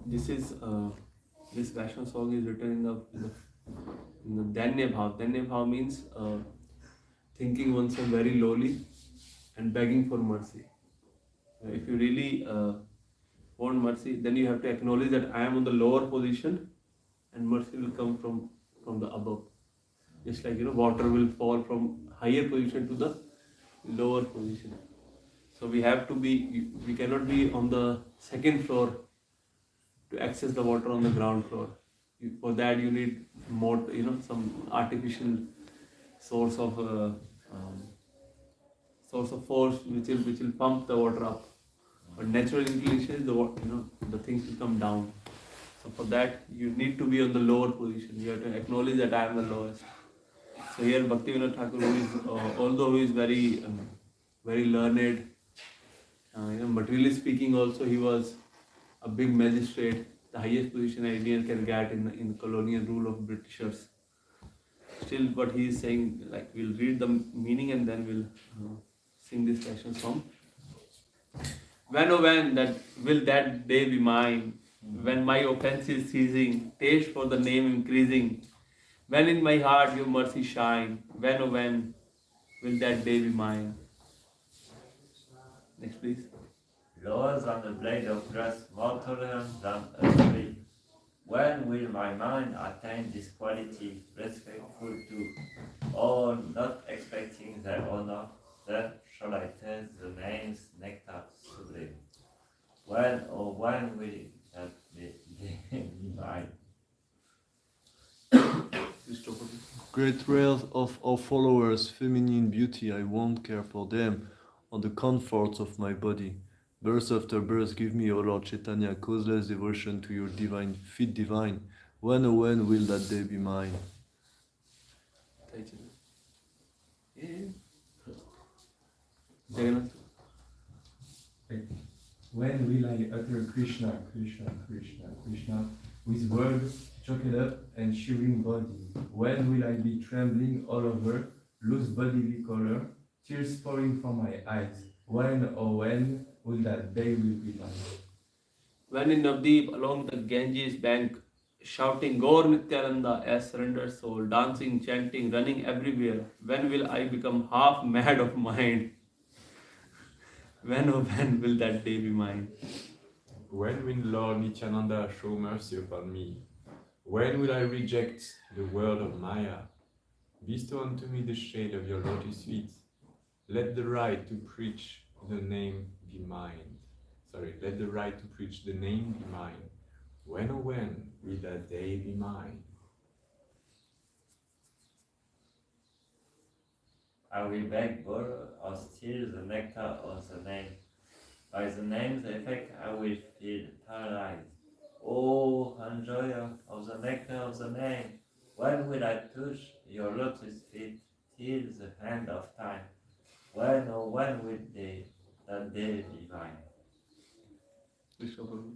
this is this Vaishnav song is written in the Danya Bhav. Danya Bhav means thinking oneself very lowly and begging for mercy. If you really want mercy, then you have to acknowledge that I am on the lower position, and mercy will come from the above. Just like water will fall from higher position to the lower position. So we cannot be on the second floor to access the water on the ground floor. For that you need more, some artificial source of force which will pump the water up. But natural inclination is the things will come down. So for that you need to be on the lower position. You have to acknowledge that I am the lowest. So here Bhaktivinoda Thakur, who is although he is very very learned, materially speaking also he was a big magistrate, the highest position an Indian can get in the colonial rule of Britishers. Still, what he is saying, like, we'll read the meaning and then we'll sing this section song. When oh when will that day be mine, when my offense is ceasing, taste for the name increasing, when in my heart your mercy shine, when oh when will that day be mine. Next please. Lower than the blade of grass, more tolerant than a tree. When will my mind attain this quality, respectful to all, not expecting their honor, then shall I taste the name's nectar sublime. When, oh when will that be mine? Great wealth of our followers, feminine beauty, I won't care for them, or the comforts of my body. Birth after birth, give me, O Lord Chaitanya, causeless devotion to your divine, feet divine. When, oh when will that day be mine? When will I utter Krishna, Krishna, Krishna, Krishna, with words choked up and shivering body? When will I be trembling all over, lose bodily color, tears pouring from my eyes? When, oh when will that day will be mine? When in Navdeep along the Ganges bank, shouting Gaur Nityananda as surrendered soul, dancing, chanting, running everywhere, when will I become half mad of mind? When oh when will that day be mine? When will Lord Nityananda show mercy upon me? When will I reject the world of Maya? Bestow unto me the shade of your lotus feet. Let the right to preach the name be mine. Let the right to preach the name be mine. When oh when will that day be mine? I will beg, borrow, or steal the nectar of the name. By the name's effect I will feel paralyzed. Oh, enjoyer of the nectar of the name, when will I touch your lotus feet till the hand of time? When oh when will that day be mine?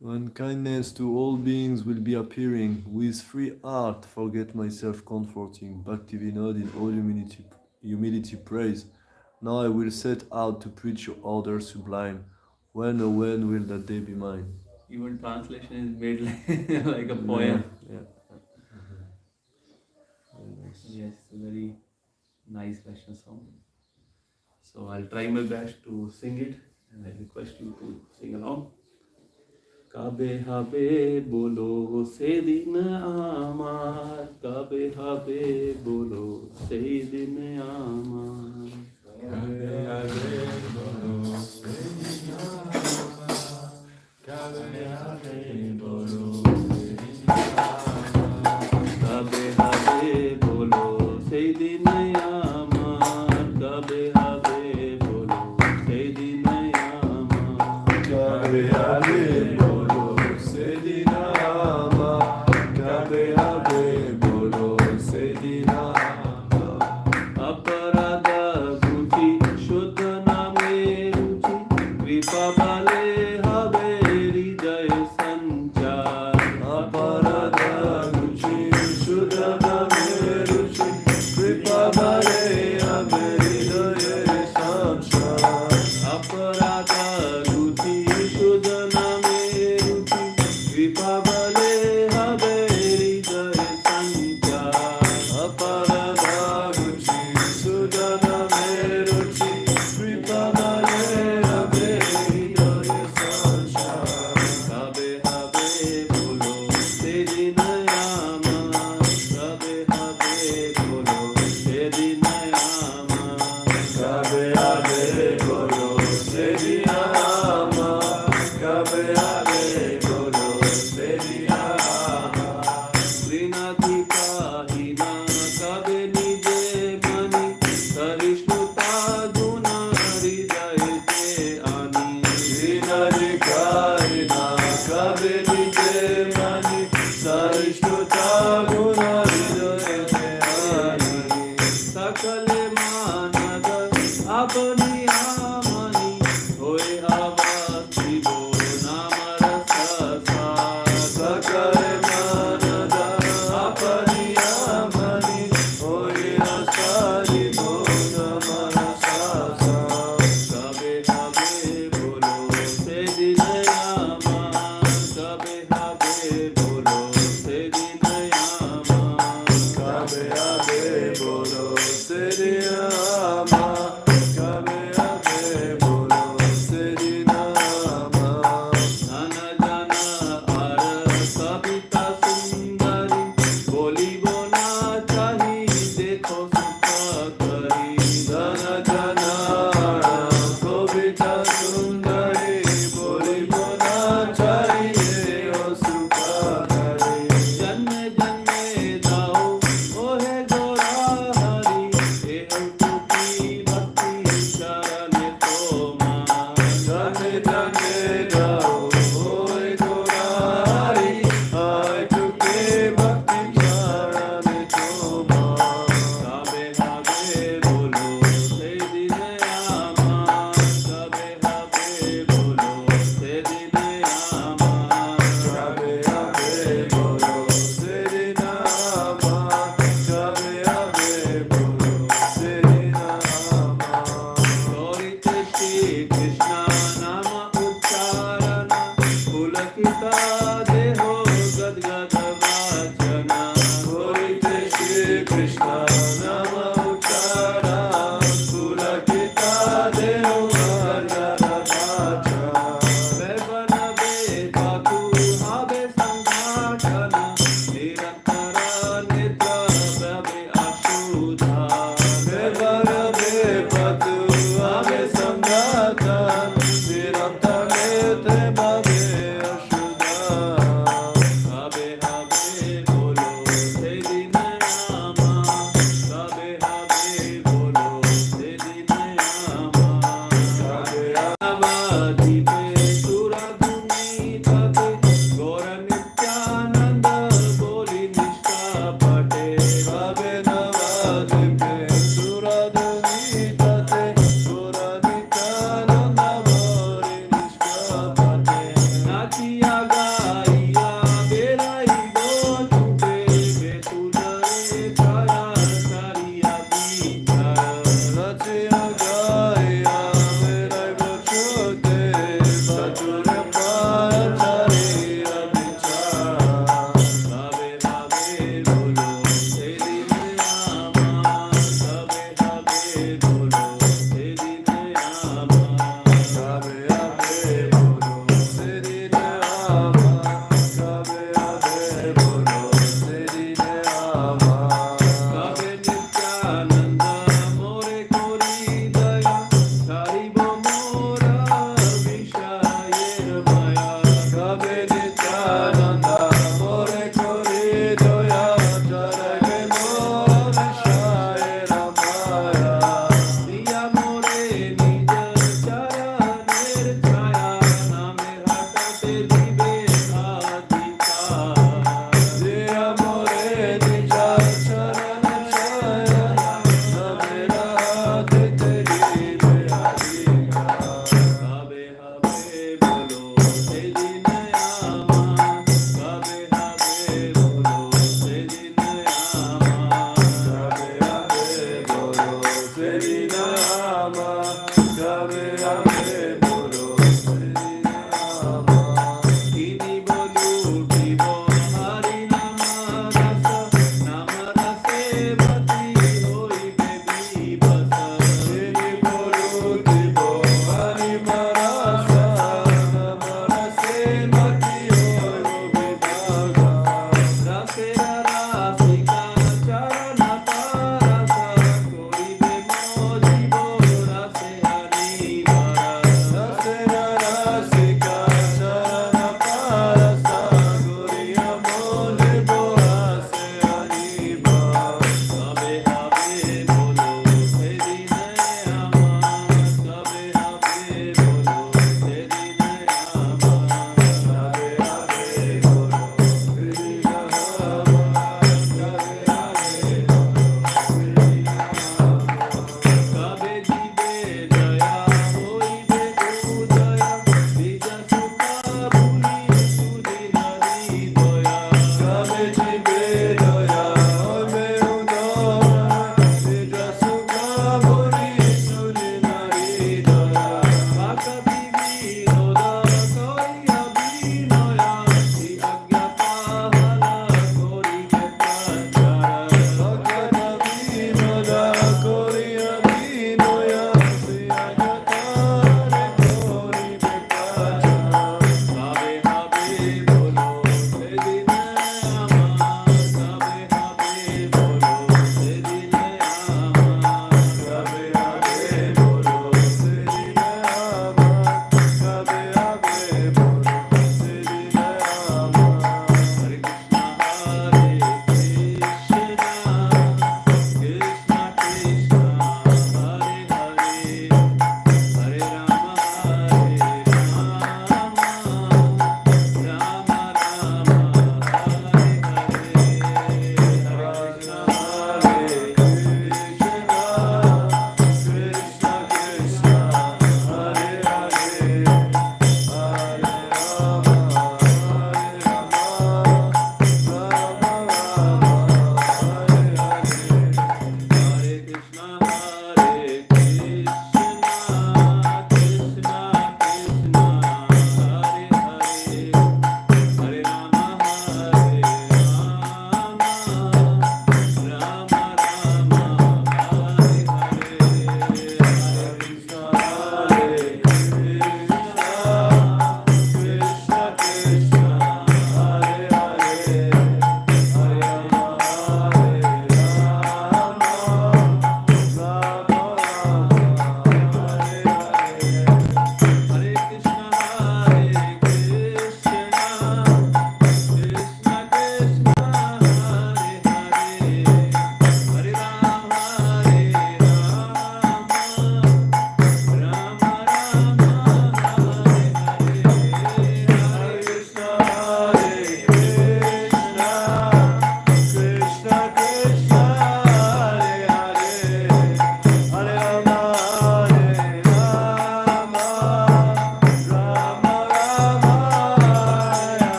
When kindness to all beings will be appearing, with free heart forget myself comforting, Bhakti Vinod in all humility praise. Now I will set out to preach your order sublime. When oh when will that day be mine? Even translation is made like a poem. Yeah. Yes, a very nice Vaishnav song. So I'll try my best to sing it, and I request you to sing along. Kabe habe bolo se din amar, kabe habe bolo se din amar, Kabe habe bolo se din amar, kabe habe bolo se din amar, kabe habe bolo se din amar, kabe habe bolo se din amar, Kabe habe bolo se din amar, kabe habe bolo se din amar. Aparada guti shuddha name ruchi, kripa bale habe hriday sanchar. Aparada guchi shuddha name ruchi, kripa bale habe hriday sanchar. Aparada guti shuddha name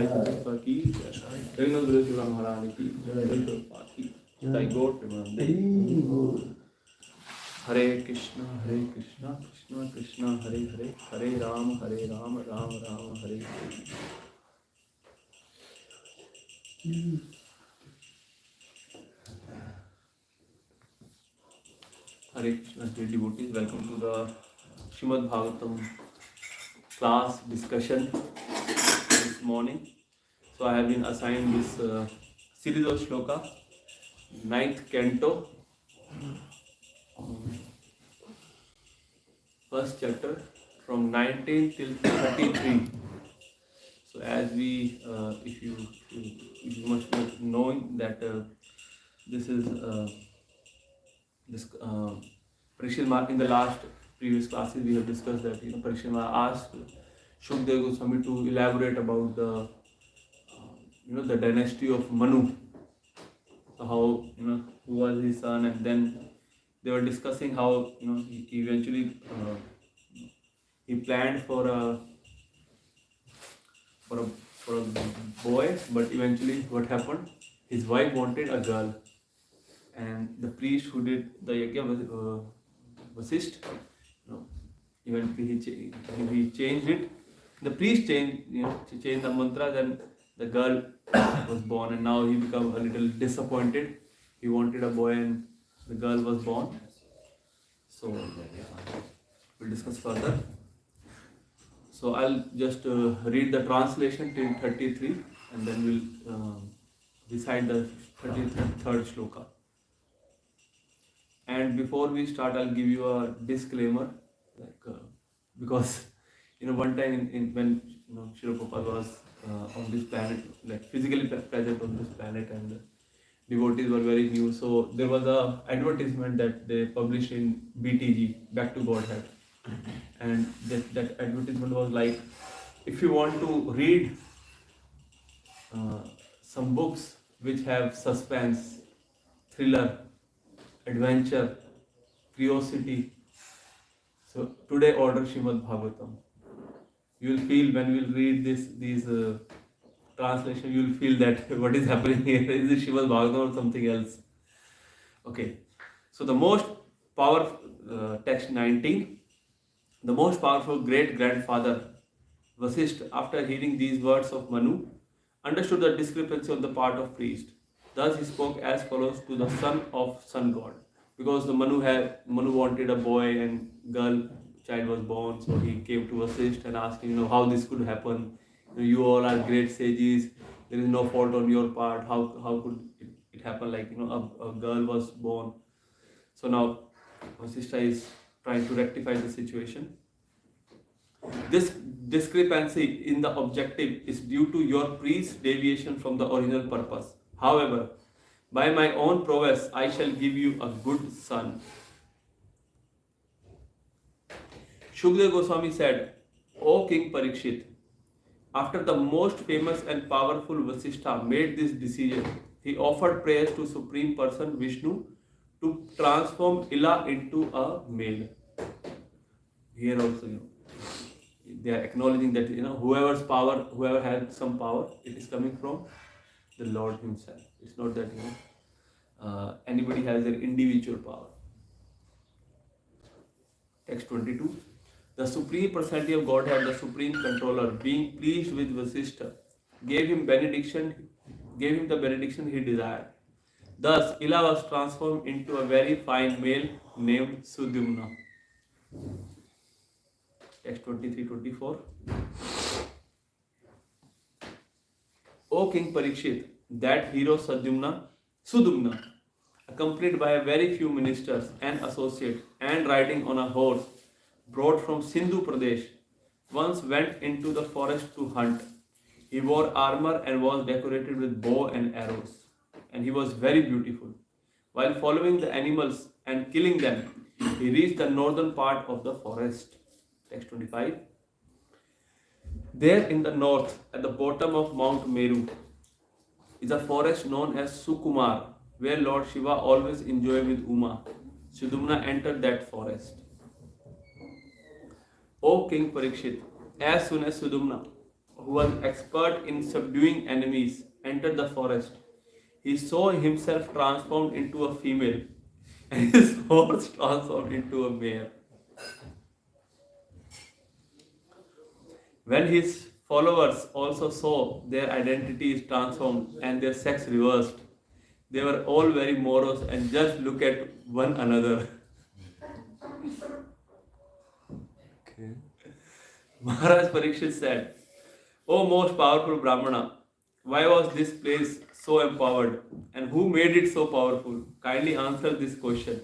Prabhupada ki jai. Raghunath Shiva Maharani ki jai. Prabhupada ki jai. Go to Hare Krishna, Krishna Krishna, Hare Hare, Hare Ram, Ram Ram, Hare Hare. Hare Krishna, dear devotees, welcome to the Srimad Bhagavatam class discussion this morning. So I have been assigned this series of shloka, 9th canto, first chapter from 19 till 33. So as we, if you must be knowing that this is Parikshit Maharaj, in the last previous classes we have discussed that Parikshit Maharaj asked Shukdev Goswami to elaborate about the the dynasty of Manu. So how who was his son, and then they were discussing how he eventually he planned for a boy, but eventually what happened? His wife wanted a girl, and the priest who did the yajna, Vasisht, eventually he changed it. The priest changed the mantras, and the girl was born, and now he became a little disappointed. He wanted a boy, and the girl was born. So we'll discuss further. So I'll just read the translation till 33, and then we'll recite the 33rd shloka. And before we start, I'll give you a disclaimer, because one time when Srila Prabhupada was on this planet, like physically present on this planet, and devotees were very new, so there was a advertisement that they published in BTG, Back to Godhead, and that advertisement was like, if you want to read some books which have suspense, thriller, adventure, curiosity, so today order Srimad Bhagavatam. You will feel when we will read these translation, you will feel that what is happening here, is it Srimad Bhagavatam or something else? Okay, so the most powerful text 19, the most powerful great grandfather Vasisht, after hearing these words of Manu, understood the discrepancy on the part of priest. Thus he spoke as follows to the son of sun god, because the Manu wanted a boy and girl child was born, so he came to Vasisht and asked him, how this could happen. You all are great sages. There is no fault on your part. How could it happen? Like a girl was born. So now Vasishtha is trying to rectify the situation. This discrepancy in the objective is due to your priest's deviation from the original purpose. However, by my own prowess, I shall give you a good son. Shukdev Goswami said, O King Parikshit, after the most famous and powerful Vasishtha made this decision, he offered prayers to Supreme Person Vishnu to transform Ila into a male. Here also, they are acknowledging that whoever has some power, it is coming from the Lord Himself. It's not that anybody has their individual power. Text 22. The Supreme Personality of Godhead, the Supreme Controller, being pleased with Vasishtha, gave him the benediction he desired. Thus, Ila was transformed into a very fine male named Sudyumna. Text 23-24. O King Parikshit, that hero Sudumna, accompanied by a very few ministers and associates and riding on a horse, brought from Sindhu Pradesh, once went into the forest to hunt. He wore armor and was decorated with bow and arrows, and he was very beautiful. While following the animals and killing them, he reached the northern part of the forest. Text 25. There in the north, at the bottom of Mount Meru, is a forest known as Sukumar, where Lord Shiva always enjoyed with Uma. Sudumna entered that forest. O King Parikshit, as soon as Sudumna who was expert in subduing enemies, entered the forest. He saw himself transformed into a female and his horse transformed into a mare. When his followers also saw their identities transformed and their sex reversed, they were all very morose and just looked at one another. Okay. Maharaj Parikshit said, O most powerful Brahmana, why was this place so empowered and who made it so powerful? Kindly answer this question,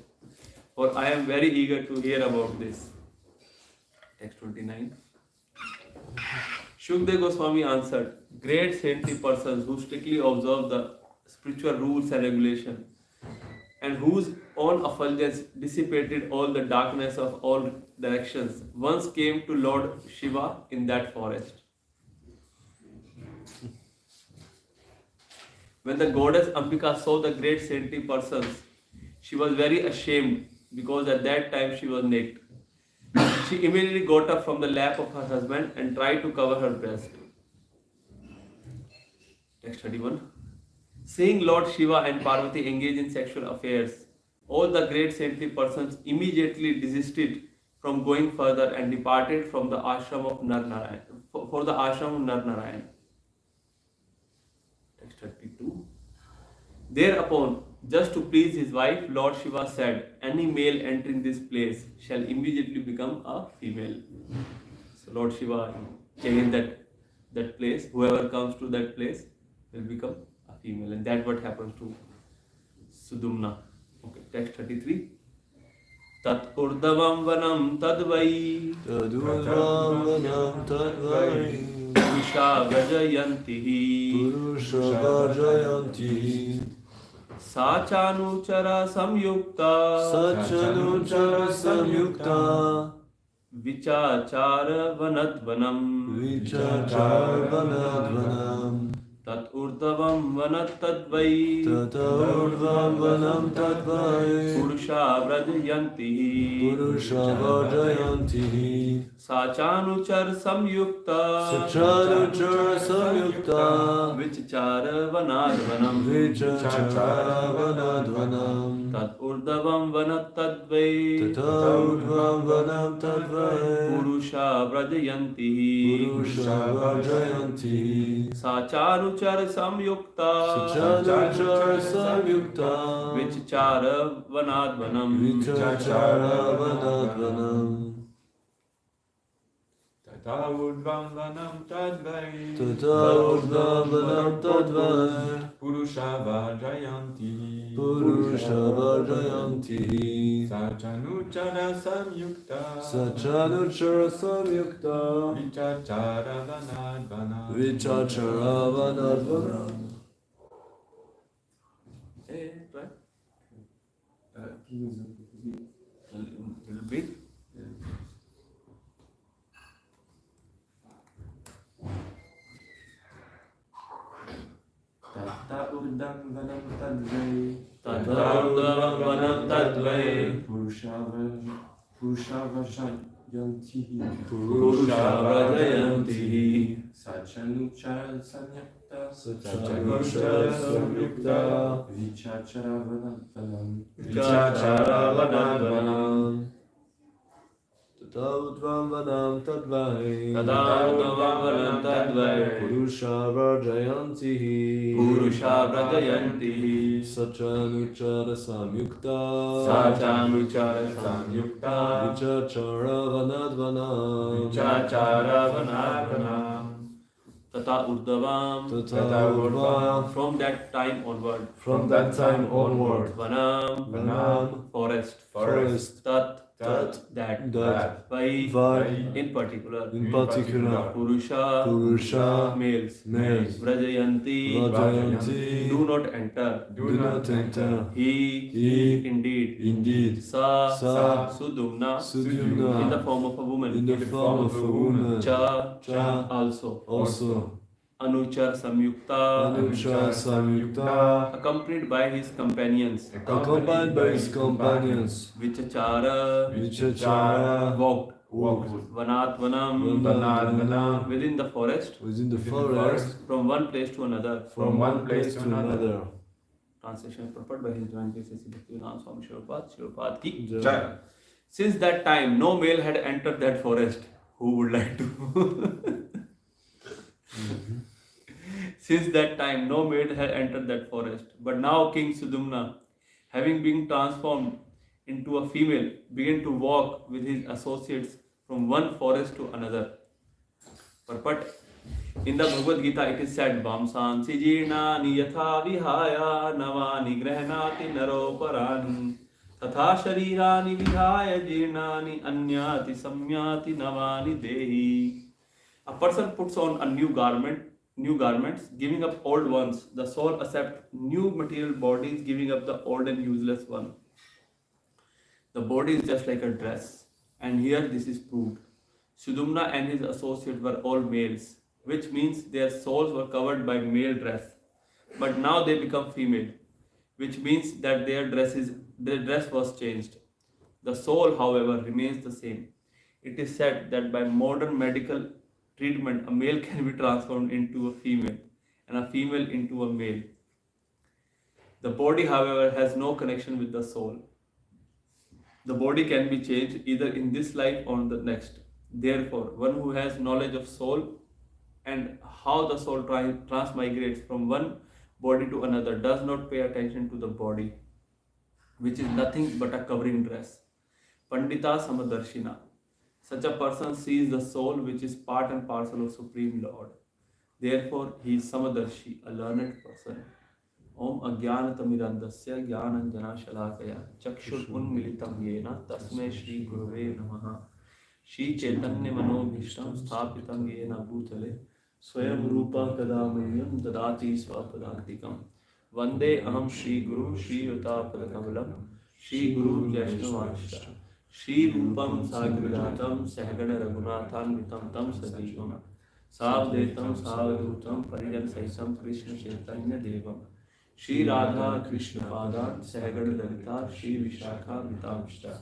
for I am very eager to hear about this. Text 29. Shukdev Goswami answered, great saintly persons who strictly observe the spiritual rules and regulations and whose own effulgence dissipated all the darkness of all directions once came to Lord Shiva in that forest. When the goddess Ambika saw the great saintly persons, she was very ashamed because at that time she was naked. She immediately got up from the lap of her husband and tried to cover her breast. Text 31. Seeing Lord Shiva and Parvati engage in sexual affairs, all the great saintly persons immediately desisted from going further and departed from the ashram of Nar Narayan, for the ashram of Nar Narayan. Text 32. Thereupon, just to please his wife, Lord Shiva said, any male entering this place shall immediately become a female. So Lord Shiva changed that place. Whoever comes to that place will become a female. And that's what happens to Sudumna. Okay, text 33. Tat urdavam vanam tadvai Tadurvam vanam tadvai Purusha vajayantihi Purusha vajayanti Sachanuchara samyukta Sachanuchara samyukta Vichachara vanadvanam Vichachara vanadvanam Tat urdavam vanat tadvai Tata urdvam vanam tadvai Purusha vrajayantihi Purusha vajayanti Sachanuchar samyukta Sachanuchara samyukta Vichachara vanadvanam Vichachara vanadvanam Tat urdavam vanat tadvai Tata urdvam vanam tadvai Purusha vrajayantihi Purusha vajayanti Sachanuchar samyukta Sachanuchara samyukta Vichachara vanadvanam Vichachara vanadvanam Tata urdvam vanam tadvai Tata urdvam vanam tadvai Purusha vajayanti Purusha vajayanti Sachanuchara samyukta Sachanuchara samyukta Vichachara vanadvana Vichachara vanadvanam. Right? Can you Little bit. Tata urdam vanam tadvai Tata urdavam vanam tadvai Purusha vajayantihi Purusha vrajayantihi Sachanuchara samyukta Sachanuchara samyukta Vichachara vanadvanam Vichachara vanadvanam Tata urdvam vanam tadvai Tata urdvam vanam tadvai Purusha vajayanti Purusha vrajayantihi Sachanuchara samyukta Sachanuchara samyukta Vichachara vanadvanam Vichachara vanadvanam Tata urdavam Tata urdvam From that time onward From that time onward Vanam Vanam Forest Tat That Vai Vai In particular in particular Purusha Males Vrajayanti Vajayanti Do not enter Do not enter He Indeed Sa Sudumna Sudumna In the form of a woman in the form of a woman Cha Also Anuchar Samyukta Anuchara samyukta accompanied by his companions accompanied by his companions Vichachara Vichachara walked walked vanat vanam, Vanat vanam, within the forest, within the within the forest, from one place to another. from one place to another. Translation purport by His Divine Grace Bhakti Yoga Swami Sripad ki. Jai. Since that time, no male had entered that forest. Who would like to? Since that time, no male had entered that forest. But now King Sudumna, having been transformed into a female, began to walk with his associates from one forest to another. Purport. In the Bhagavad Gita, it is said, Vamsan sijirnani yatha vihaya navani grahnati naro parani tatha sharirani vihaya jirnani anyati samyati navani dehi. A person puts on a new garments, giving up old ones. The soul accepts new material bodies, giving up the old and useless one. The body is just like a dress, and here this is proved. Sudumna and his associates were all males, which means their souls were covered by male dress. But now they become female, which means that their dress was changed. The soul, however, remains the same. It is said that by modern medical treatment, a male can be transformed into a female, and a female into a male. The body, however, has no connection with the soul. The body can be changed either in this life or the next. Therefore, one who has knowledge of soul and how the soul transmigrates from one body to another does not pay attention to the body, which is nothing but a covering dress. Pandita Samadarshina. Such a person sees the soul, which is part and parcel of Supreme Lord. Therefore, he is Samadarshi, a learned person. Om Ajnanatamidandasya Jnananjana Shalakaya Chakshur Unmilitam Yena Tasmai Shri Gurave Namaha Shri Chaitanya Manobhishtam Sthapitam Yena Bhutale Swayam Rupa Kadamayam Dadati Swapadantikam Vande Aham Shri Guru Shri Yutapadakamalam Shri Guru Jaishnavashta Shri Rupam Sagridatam Sahagana Raghunathan Vitam Tam Sajivam Savdetam Savadutam Parijan Saisam Krishna Chaitanya Devam Shri Radha Krishna Padan Sahagana Lalita Shri Vishakha Vitamshta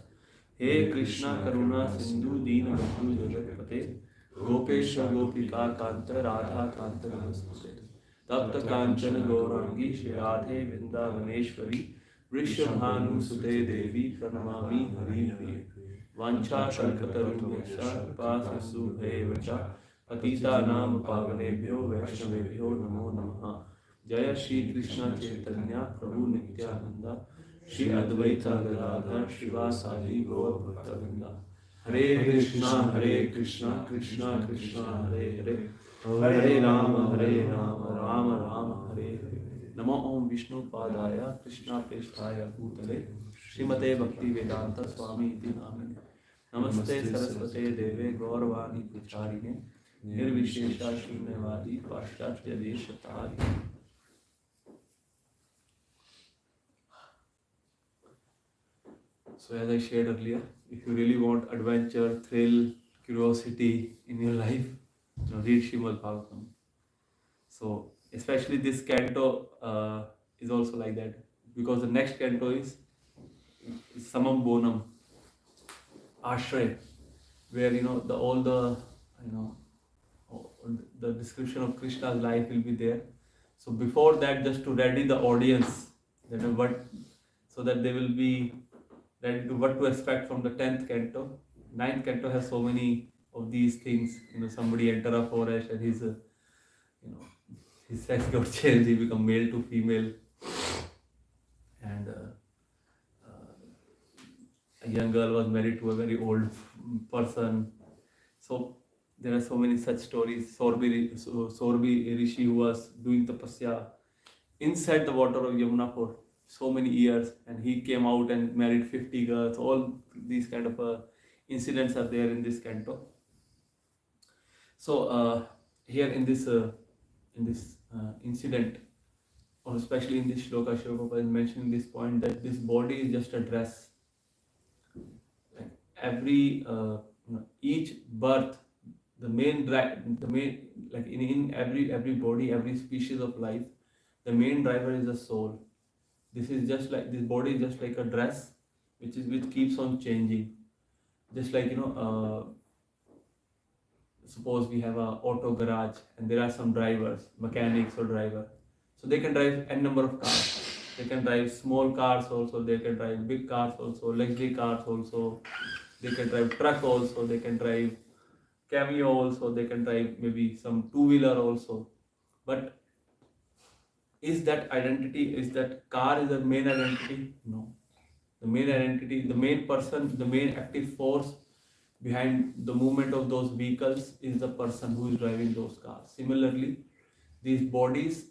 He Krishna Karuna Sindhu Dina Bandhu Jagatpate Gopesha Gopika Kanta Radha Kanta Namaste Tapta Kanchana Gaurangi Shri Radhe Vrindavaneshwari Vrishabhanu Sute Devi Pranamami Hari Hari Vancha Shalkatarunyasha Pasasu Bhevacha Patita Nam Pavanebhyo Vaishnavebhyo Namo Namaha Jaya Shri Krishna Chaitanya Prabhu Nityananda Shri Advaita Gadadhar Shivasadi Gaur Bhaktavrinda Hare Krishna Krishna Krishna Hare Hare Hare Rama Rama Rama Hare Hare Namo Om Vishnu Padaya Krishna Preshthaya Bhutale Srimate Bhakti Vedanta Swami Iti Namine Namaste Saraswate Deve Gauravani Pracharine Nirvishesha Shunyavadi Paschatya Deshatari. So as I shared earlier, if you really want adventure, thrill, curiosity in your life, read Srimad Bhagavatam. So especially this canto is also like that, because the next canto is Samam Bonam, Ashray, where the description of Krishna's life will be there. So before that, just to ready the audience, so that they will be ready to what to expect from the 10th canto. 9th canto has so many of these things. Somebody enter a forest and his sex got changed. He become male to female, and a young girl was married to a very old person. So there are so many such stories. Sorbi Rishi, who was doing tapasya inside the water of Yamuna for so many years, and he came out and married 50 girls. All these kind of incidents are there in this canto. So here in this incident, or especially in this shloka, Srila Prabhupada is mentioning this point that this body is just a dress. Like each birth, in every body, every species of life, the main driver is the soul. This body is just like a dress, which keeps on changing. Just like suppose we have a auto garage and there are some drivers, mechanics or driver. So they can drive n number of cars. They can drive small cars also, they can drive big cars also, luxury cars also, they can drive truck also, they can drive cameo also, they can drive maybe some two-wheeler also. But is that identity, is that car is the main identity? No. The main identity, the main person, the main active force behind the movement of those vehicles is the person who is driving those cars. Similarly, these bodies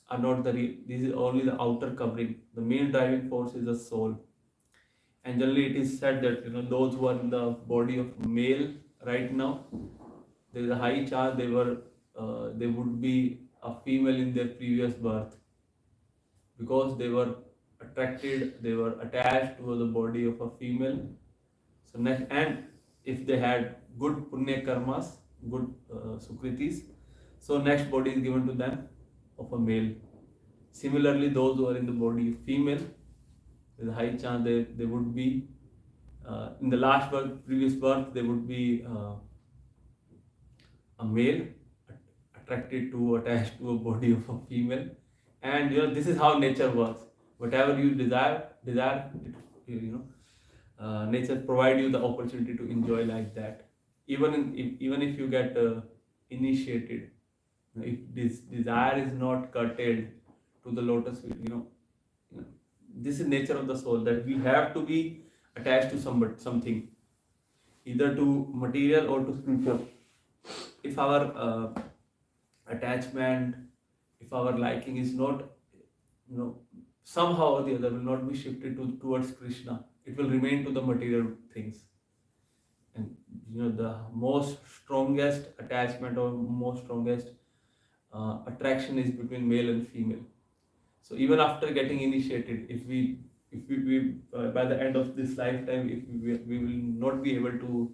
are not this is only the outer covering. The main driving force is the soul. And generally it is said that those who are in the body of male right now, there is a high chance they would be a female in their previous birth, because they were attracted, they were attached to the body of a female. So next, and if they had good punya karmas, good sukritis, so next body is given to them of a male. Similarly, those who are in the body of female, there's a high chance they would be in the last birth, previous birth, they would be a male attracted to, attached to a body of a female. And this is how nature works. Whatever you desire, nature provide you the opportunity to enjoy like that. Even if you get initiated, if this desire is not curtailed to the lotus feet, this is nature of the soul, that we have to be attached to something, either to material or to spiritual. If our attachment, if our liking is not, somehow or the other will not be shifted towards Krishna, it will remain to the material things. And the most strongest attachment or most strongest attraction is between male and female. So even after getting initiated, if we by the end of this lifetime, if we will not be able to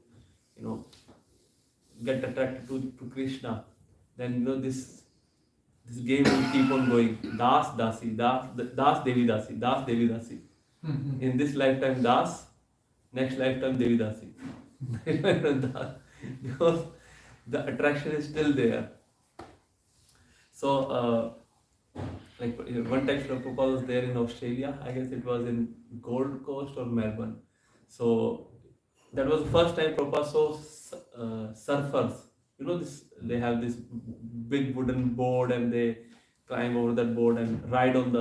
get attracted to Krishna, then this game will keep on going. Das Dasi, Das Devi Dasi, Das Devi Dasi. In this lifetime Das, next lifetime Devi Dasi. Because the attraction is still there. So like one time Srila Prabhupada was there in Australia, I guess it was in Gold Coast or Melbourne. So that was the first time Prabhupada saw surfers. They have this big wooden board and they climb over that board and ride on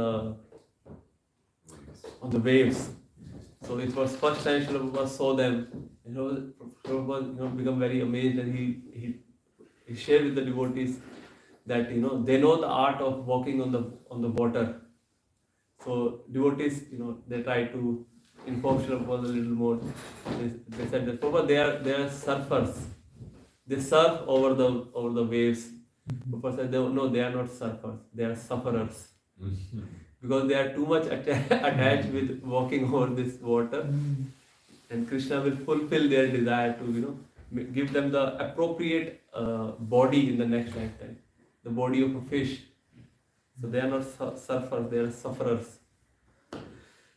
the waves. So it was first time Srila Prabhupada saw them. Prabhupada become very amazed, and he shared with the devotees that they know the art of walking on the water. So devotees, they try to inform Srila Prabhupada a little more. They said that Prabhupada, they are surfers. They surf over the waves. Prabhupada said, no, they are not surfers. They are sufferers. Because they are too much attached with walking over this water. And Krishna will fulfill their desire to give them the appropriate body in the next lifetime. The body of a fish. So they are not surfers, they are sufferers.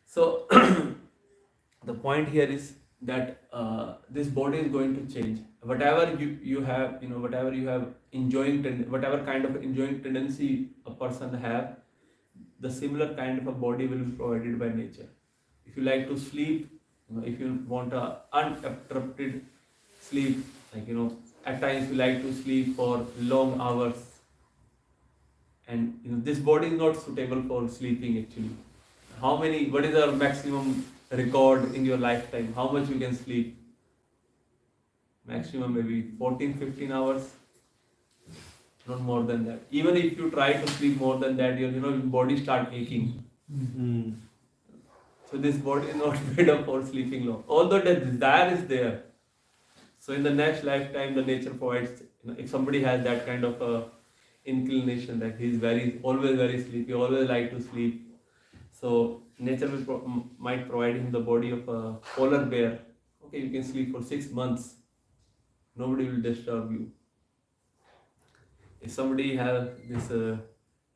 So the point here is that this body is going to change. Whatever you have, whatever you have whatever kind of enjoying tendency a person have, the similar kind of a body will be provided by nature. If you like to sleep, if you want a uninterrupted sleep, like at times you like to sleep for long hours, and this body is not suitable for sleeping actually. What is our maximum record in your lifetime? How much you can sleep? Maximum maybe 14-15 hours, not more than that. Even if you try to sleep more than that, your body start aching. So this body is not made up for sleeping long. Although the desire is there. So in the next lifetime, the nature provides. If somebody has that kind of a inclination that he's always very sleepy, always like to sleep, so nature might provide him the body of a polar bear. Okay, you can sleep for 6 months. Nobody will disturb you. If somebody has this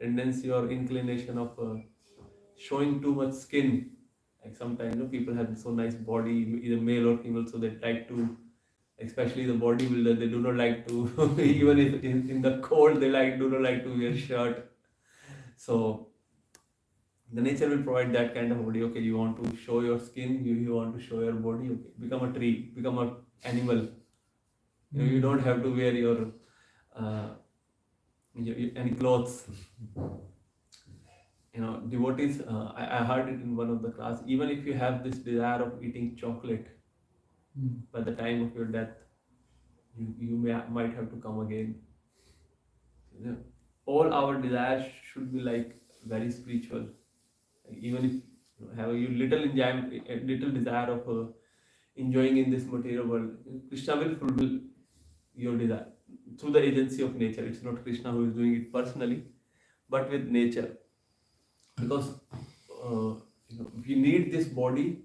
tendency or inclination of showing too much skin, like sometimes people have so nice body, either male or female, so they like to Especially the bodybuilder, they do not like to, even if in the cold, they do not like to wear shirt. So the nature will provide that kind of body. Okay, you want to show your skin, you want to show your body, okay, become a tree, become an animal. You don't have to wear your any clothes. Devotees, I heard it in one of the class, even if you have this desire of eating chocolate, by the time of your death, you might have to come again. All our desires should be like very spiritual. Even if you have a little desire of enjoying in this material world, Krishna will fulfill your desire through the agency of nature. It's not Krishna who is doing it personally, but with nature. Because we need this body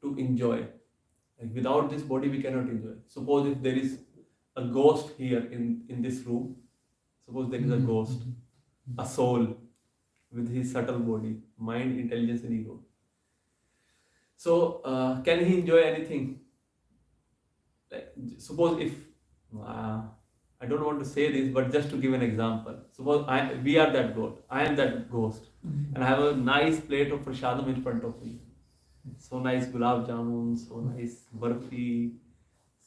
to enjoy. Like without this body, we cannot enjoy. Suppose if there is a ghost here in this room, suppose there is a ghost, a soul with his subtle body, mind, intelligence, and ego. So, can he enjoy anything? Like, suppose if I don't want to say this, but just to give an example. Suppose we are that ghost. I am that ghost, and I have a nice plate of prasadam in front of me. So nice gulab jamun, so nice barfi,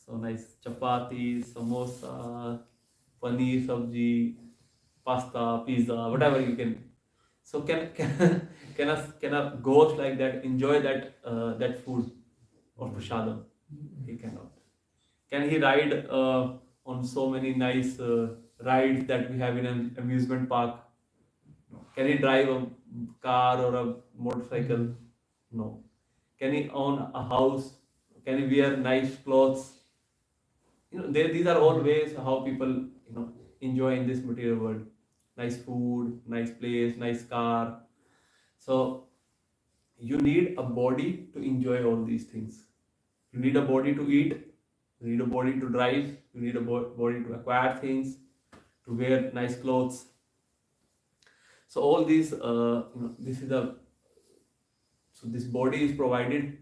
so nice chapati, samosa, paneer sabji, pasta, pizza, whatever you can. So can a ghost like that enjoy that food or prasadam? He cannot. Can he ride on so many nice rides that we have in an amusement park? Can he drive a car or a motorcycle? No. Can he own a house? Can he wear nice clothes? These are all ways how people enjoy in this material world. Nice food, nice place, nice car. So you need a body to enjoy all these things. You need a body to eat. You need a body to drive. You need a body to acquire things, to wear nice clothes. So all these, this body is provided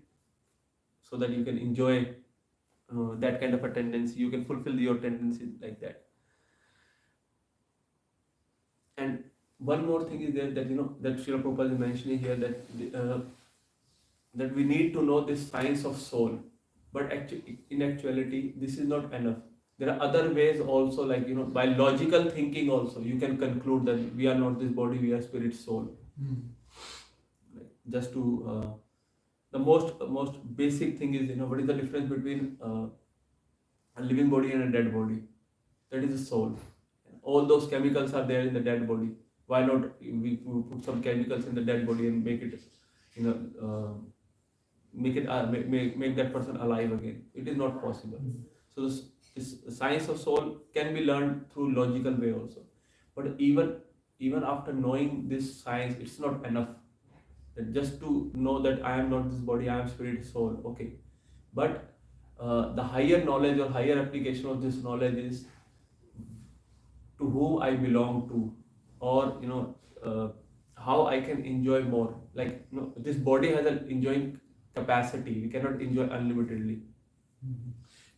so that you can enjoy that kind of a tendency. You can fulfill your tendencies like that. And one more thing is there that that Srila Prabhupada is mentioning here that we need to know this science of soul. But in actuality, this is not enough. There are other ways also, like by logical thinking also, you can conclude that we are not this body, we are spirit, soul. Just to the most basic thing is what is the difference between a living body and a dead body? That is the soul. All those chemicals are there in the dead body. Why not we put some chemicals in the dead body and make it make that person alive again? It is not possible. So this science of soul can be learned through logical way also. But even after knowing this science, it's not enough. Just to know that I am not this body, I am spirit, soul. Okay, but the higher knowledge or higher application of this knowledge is to whom I belong to, or how I can enjoy more. Like this body has an enjoying capacity. We cannot enjoy unlimitedly.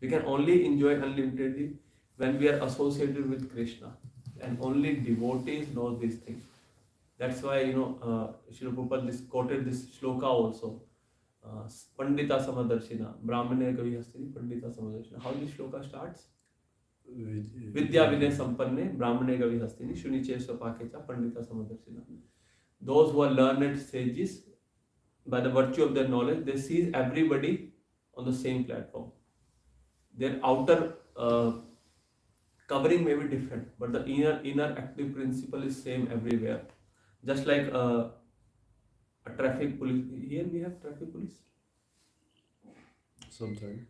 We can only enjoy unlimitedly when we are associated with Krishna, and only devotees know these things. That's why Srila Prabhupada quoted this shloka also. Pandita Samadarshina, Brahmane Kavi Hastini, Pandita Samadarshina. How this shloka starts? Vidya Vinay Sampanne, Brahmane Kavi Hastini, Shuniche Swapakecha, Pandita Samadarshina. Those who are learned sages, by the virtue of their knowledge, they see everybody on the same platform. Their outer covering may be different, but the inner active principle is same everywhere. Just like a traffic police. Here we have traffic police. Sometimes.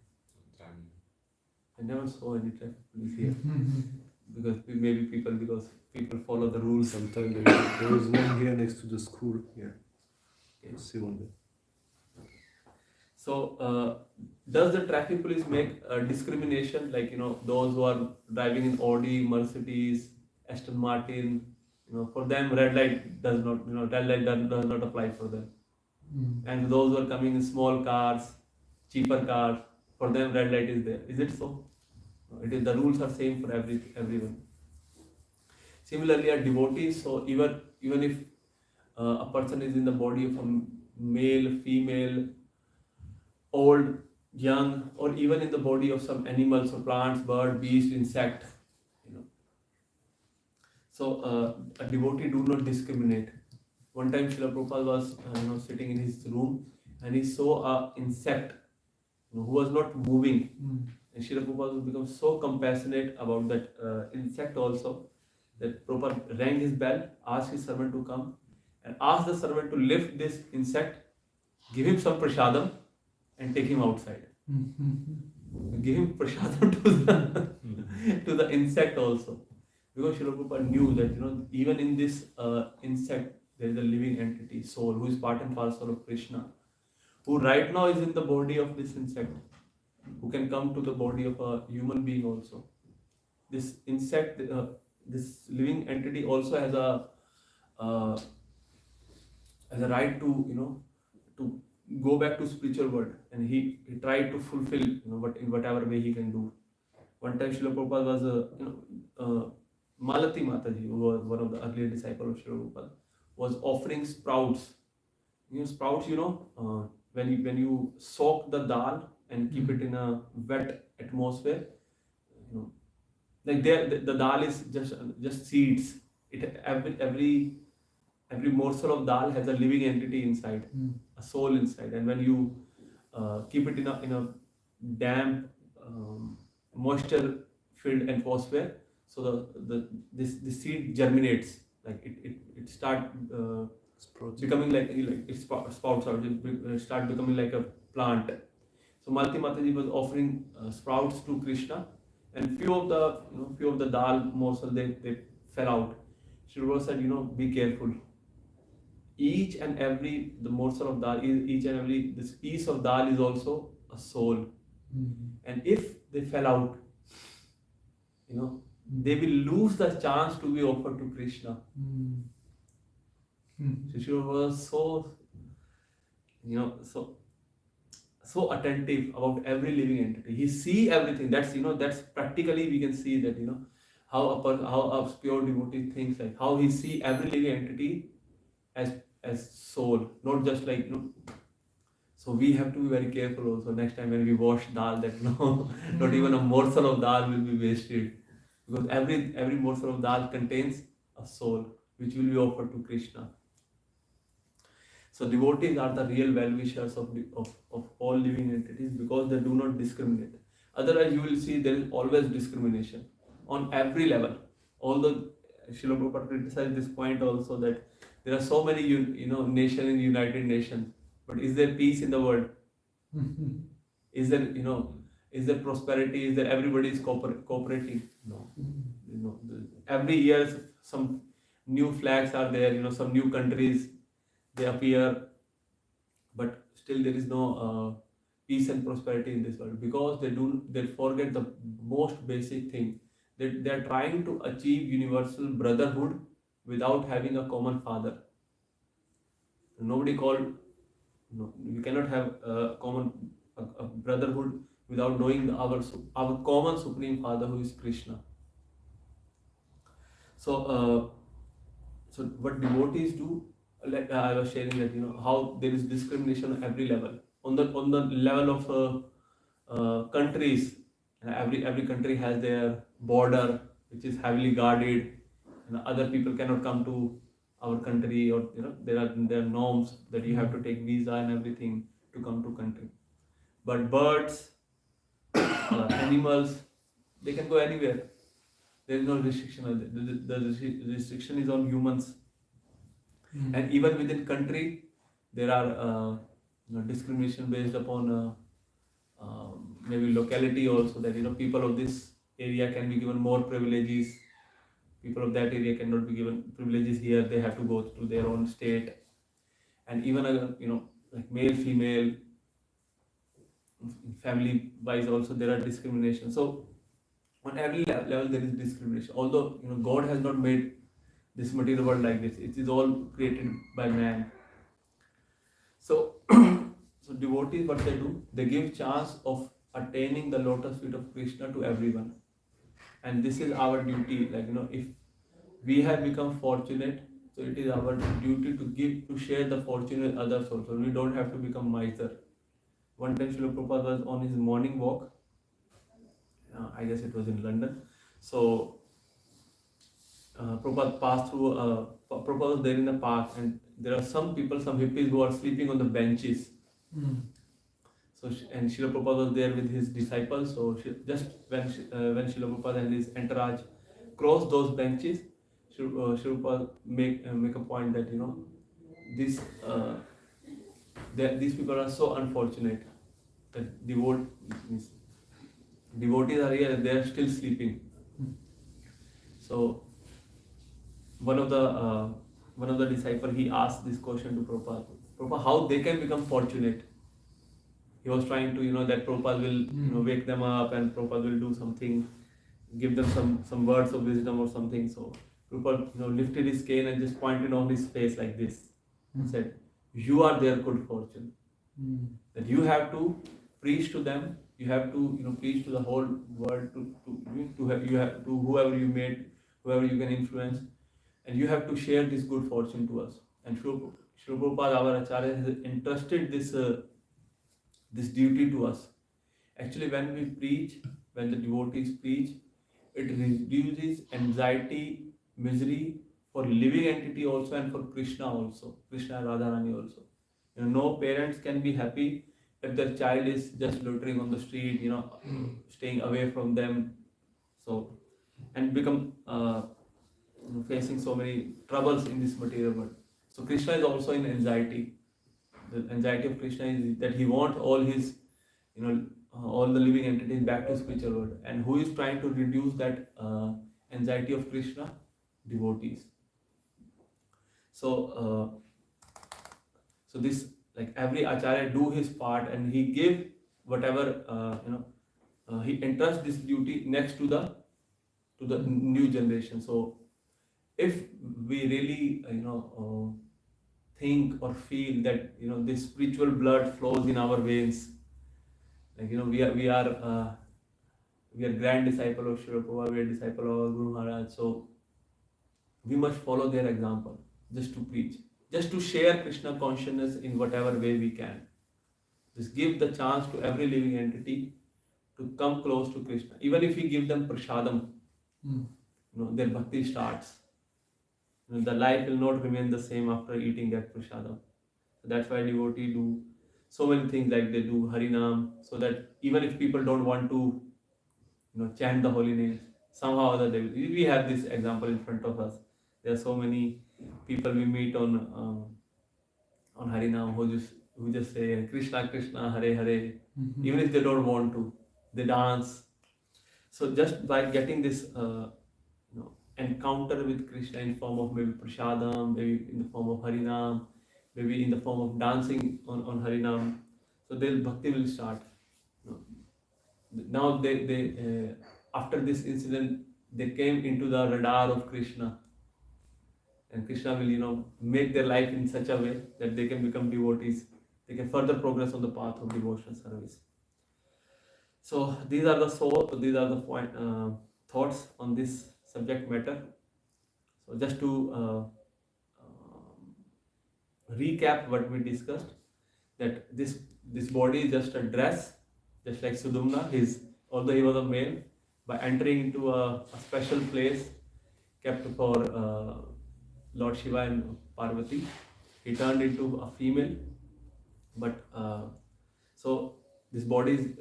I never saw any traffic police here because people follow the rules. Sometimes there is one here next to the school here. Okay. See one there. So, does the traffic police make a discrimination, like those who are driving in Audi, Mercedes, Aston Martin? For them, red light does not apply for them. And those who are coming in small cars, cheaper cars, For them, red light is there. Is it so? No, it is, the rules are same for everyone. Similarly, a devotee, so even if a person is in the body of a male, female, old, young, or even in the body of some animals or plants, bird, beast, insect, so a devotee do not discriminate. One time Srila Prabhupada was sitting in his room and he saw a insect who was not moving. And Srila Prabhupada was become so compassionate about that insect also, that Prabhupada rang his bell, asked his servant to come, and asked the servant to lift this insect, give him some prasadam, and take him outside. Give him prasadam to the insect also. Because Srila Prabhupada knew that even in this insect there is a living entity, soul, who is part and parcel of Krishna, who right now is in the body of this insect, who can come to the body of a human being also. This insect, this living entity also has a right to to go back to spiritual world, and he tried to fulfill in whatever way he can do. One time Srila Prabhupada was Malati Mataji, who was one of the earlier disciples of Srila Prabhupada, was offering sprouts. Sprouts, when you soak the dal and keep it in a wet atmosphere, like the dal is just seeds. Every morsel of dal has a living entity inside, a soul inside, and when you keep it in a damp, moisture-filled atmosphere, so the seed germinates, like it start becoming like it sprouts out, it start becoming like a plant. So Malati Mataji was offering sprouts to Krishna, and few of the dal morsel they fell out. Shri Prabhupada said, be careful. Each and every the morsel of dal, each and every this piece of dal is also a soul, and if they fell out, they will lose the chance to be offered to Krishna. So Shri was so attentive about every living entity. He see everything. That's practically we can see that how a pure devotee thinks, like how he see every living entity as soul, not just like So we have to be very careful also next time when we wash dal, that not even a morsel of dal will be wasted, because every morsel of dal contains a soul which will be offered to Krishna. So devotees are the real well-wishers of all living entities, because they do not discriminate. Otherwise you will see there is always discrimination on every level. Although Srila Prabhupada criticized this point also, that there are so many nations in United Nations, but is there peace in the world? Is there prosperity? Is there everybody is cooperating? No. Every year some new flags are there. Some new countries they appear, but still there is no peace and prosperity in this world, because they forget the most basic thing, that they are trying to achieve universal brotherhood without having a common father. You cannot have a common brotherhood without knowing our common supreme father, who is Krishna. So what devotees do, like I was sharing that how there is discrimination on every level. On the level of countries, every country has their border which is heavily guarded, and other people cannot come to our country, or there are norms that you have to take visa and everything to come to country. But birds, animals, they can go anywhere. There is no restriction. The restriction is on humans. And even within country, there are discrimination based upon maybe locality also, that people of this area can be given more privileges, people of that area cannot be given privileges here, they have to go to their own state. And even like male, female, family wise also there are discrimination. So on every level there is discrimination, although God has not made this material world like this. It is all created by man. So devotees, what they do, they give chance of attaining the lotus feet of Krishna to everyone. And this is our duty, if we have become fortunate, so it is our duty to share the fortune with others also. We don't have to become miser. One time Srila Prabhupada was on his morning walk, I guess it was in London. So Prabhupada passed through, Prabhupada was there in the park, and there are some people, some hippies who are sleeping on the benches. So and Srila Prabhupada was there with his disciples. So just when Srila Prabhupada and his entourage crossed those benches, Srila Prabhupada make a point that these people are so unfortunate that devotees are here and they are still sleeping. So one of the disciples, he asked this question to Prabhupada. Prabhupada, how they can become fortunate? He was trying to, that Prabhupada will wake them up and Prabhupada will do something, give them some words of wisdom or something. So Prabhupada lifted his cane and just pointed on his face like this and said, you are their good fortune. That you have to preach to them, you have to preach to the whole world, to whoever you made, whoever you can influence, and you have to share this good fortune to us. And Srila Prabhupada, our Acharya, has entrusted this duty to us. Actually, when we preach, when the devotees preach, it reduces anxiety, misery for living entity also and for Krishna also, Krishna and Radharani also. No parents can be happy if their child is just loitering on the street, staying away from them, so and become facing so many troubles in this material world. So Krishna is also in anxiety. The anxiety of Krishna is that he wants all his, all the living entities back to spiritual world. And who is trying to reduce that anxiety of Krishna? Devotees. So, so this, every acharya do his part, and he give whatever he entrusts this duty next to the new generation. So, if we really think or feel that this spiritual blood flows in our veins, we are grand disciple of Srila Prabhupada, we are disciple of our Guru Maharaj, so we must follow their example, just to preach, just to share Krishna consciousness in whatever way we can. Just give the chance to every living entity to come close to Krishna. Even if we give them prasadam, their bhakti starts. The life will not remain the same after eating that prasadam. So that's why devotees do so many things, like they do Harinam, so that even if people don't want to chant the holy names, somehow or other we have this example in front of us. There are so many people we meet on Harinam who just say Krishna Krishna Hare Hare, even if they don't want to, they dance. So just by getting this encounter with Krishna in form of maybe prasadam, maybe in the form of Harinam, maybe in the form of dancing on Harinam, so their bhakti will start. Now they after this incident, they came into the radar of Krishna, and Krishna will make their life in such a way that they can become devotees, they can further progress on the path of devotional service. So these are the thoughts on this subject matter. So just to recap what we discussed, that this body is just a dress, just like Sudumna, although he was a male, by entering into a special place kept for Lord Shiva and Parvati, he turned into a female. But so this body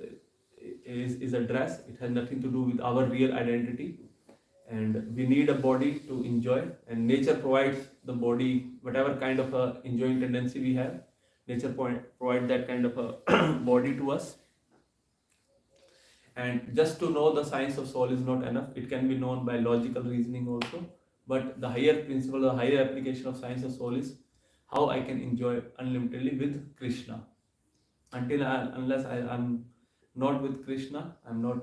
is a dress. It has nothing to do with our real identity, and we need a body to enjoy, and nature provides the body, whatever kind of a enjoying tendency we have, nature provides that kind of a body to us. And just to know the science of soul is not enough. It can be known by logical reasoning also, but the higher principle, the higher application of science of soul is how I can enjoy unlimitedly with Krishna. Unless I am not with Krishna, I am not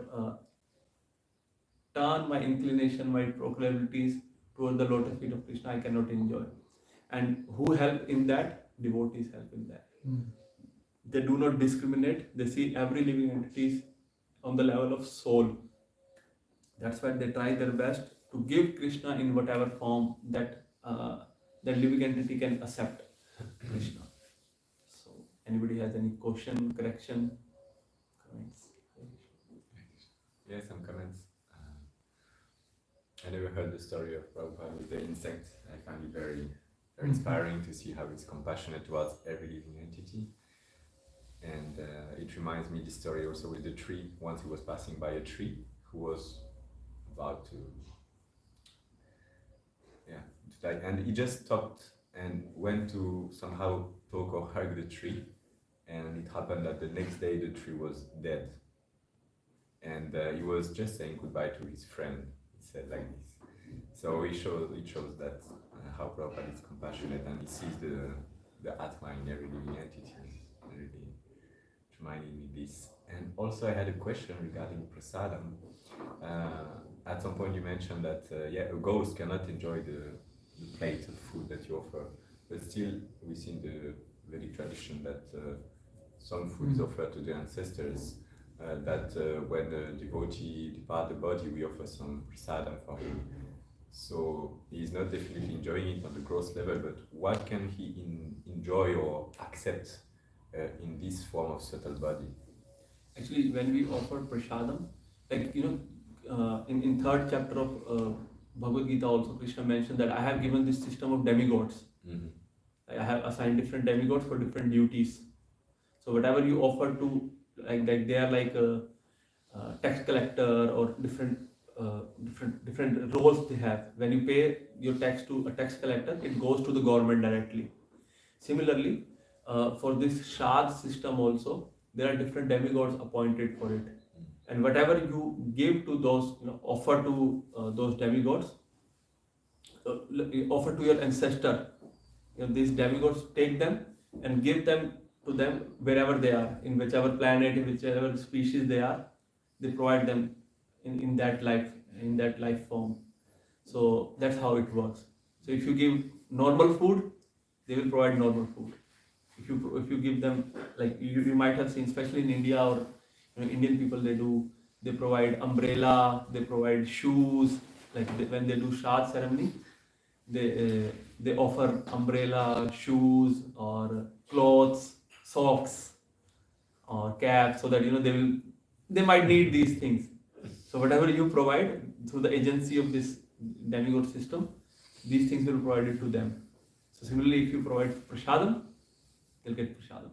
turn my inclination, my proclivities toward the lotus feet of Krishna, I cannot enjoy. And who help in that? Devotees help in that. They do not discriminate. They see every living entity on the level of soul. That's why they try their best to give Krishna in whatever form that that living entity can accept Krishna. So, anybody has any question, correction, comments? Yeah, some comments. I never heard the story of Prabhupada with the insect. I find it very, very inspiring to see how it's compassionate towards every living entity. And it reminds me the story also with the tree. Once he was passing by a tree who was about to die, and he just stopped and went to somehow talk or hug the tree. And it happened that the next day the tree was dead. And he was just saying goodbye to his friend. He said like this. So it shows that how Prabhupada is compassionate and he sees the Atma in every living entity. Really reminding me this. And also I had a question regarding prasadam. At some point you mentioned that a ghost cannot enjoy the plate of food that you offer, but still within the Vedic tradition that some food is offered to the ancestors. That when the devotee departs the body, we offer some prasadam for him. So he is not definitely enjoying it on the gross level, but what can he enjoy or accept in this form of subtle body? Actually, when we offer prasadam, like in third chapter of Bhagavad Gita also Krishna mentioned that I have given this system of demigods. I have assigned different demigods for different duties. So whatever you offer to, like they are like a tax collector or different roles they have. When you pay your tax to a tax collector, it goes to the government directly. Similarly, for this Shad system also, there are different demigods appointed for it. And whatever you give to those, offer to those demigods, offer to your ancestor. These demigods take them and give them to them wherever they are, in whichever planet, in whichever species they are. They provide them in that life form. So that's how it works. So if you give normal food, they will provide normal food. If you give them, like you might have seen, especially in India or Indian people, they provide umbrella, they provide shoes. Like when they do Shad ceremony, they offer umbrella, shoes, or clothes, socks, or caps, so that they might need these things. So whatever you provide through the agency of this demigod system, these things will be provided to them. So similarly, if you provide prasadam, they'll get prasadam.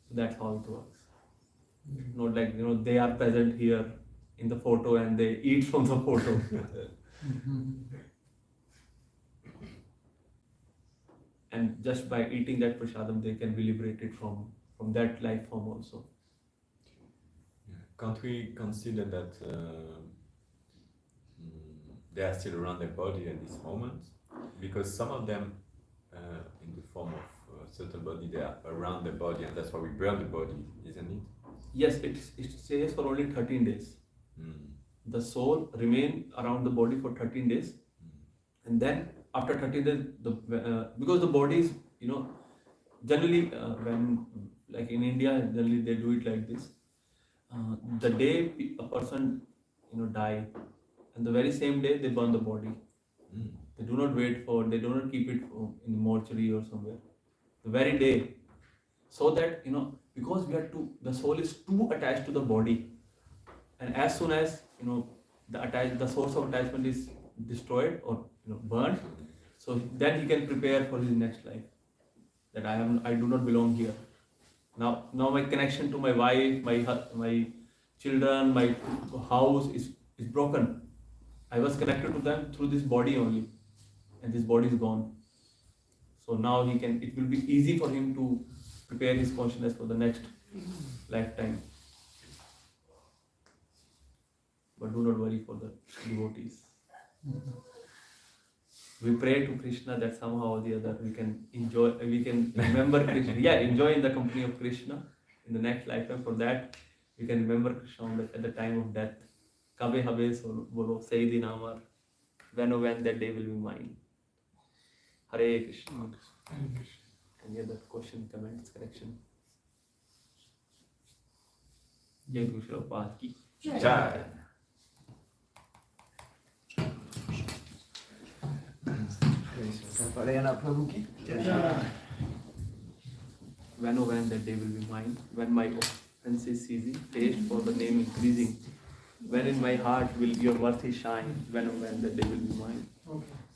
So that's how it works. Not like they are present here in the photo and they eat from the photo. And just by eating that prasadam, they can be liberated from that life form also. Can't we consider that they are still around their body at this moment? Because some of them, in the form of subtle body, they are around the body, and that's why we burn the body, isn't it? Yes, it stays for only 13 days. The soul remain around the body for 13 days, and then after 13 days, because the body is, generally when, like in India, generally they do it like this. The day a person die, and the very same day they burn the body. They do not they do not keep it in the mortuary or somewhere. The very day, so that because the soul is too attached to the body, and as soon as the source of attachment is destroyed or burned, so then he can prepare for his next life. That I do not belong here. Now my connection to my wife, my children, my house is broken. I was connected to them through this body only, and this body is gone. So now it will be easy for him to prepare his consciousness for the next lifetime. But do not worry for the devotees. We pray to Krishna that somehow or the other we can remember Krishna. Yeah, enjoy in the company of Krishna in the next lifetime. For that, we can remember Krishna at the time of death. Kabe habe bolo Sayyidi Namar. When that day will be mine. Hare Krishna. Any other question, comments, correction? Jai Guru Prabhupada ki. Jai. Rasa Parayana Prabhu ki. When oh when that day will be mine, when my offense is ceasing, taste for the name increasing, when in my heart will your worthy shine, when oh when that day will be mine. Okay.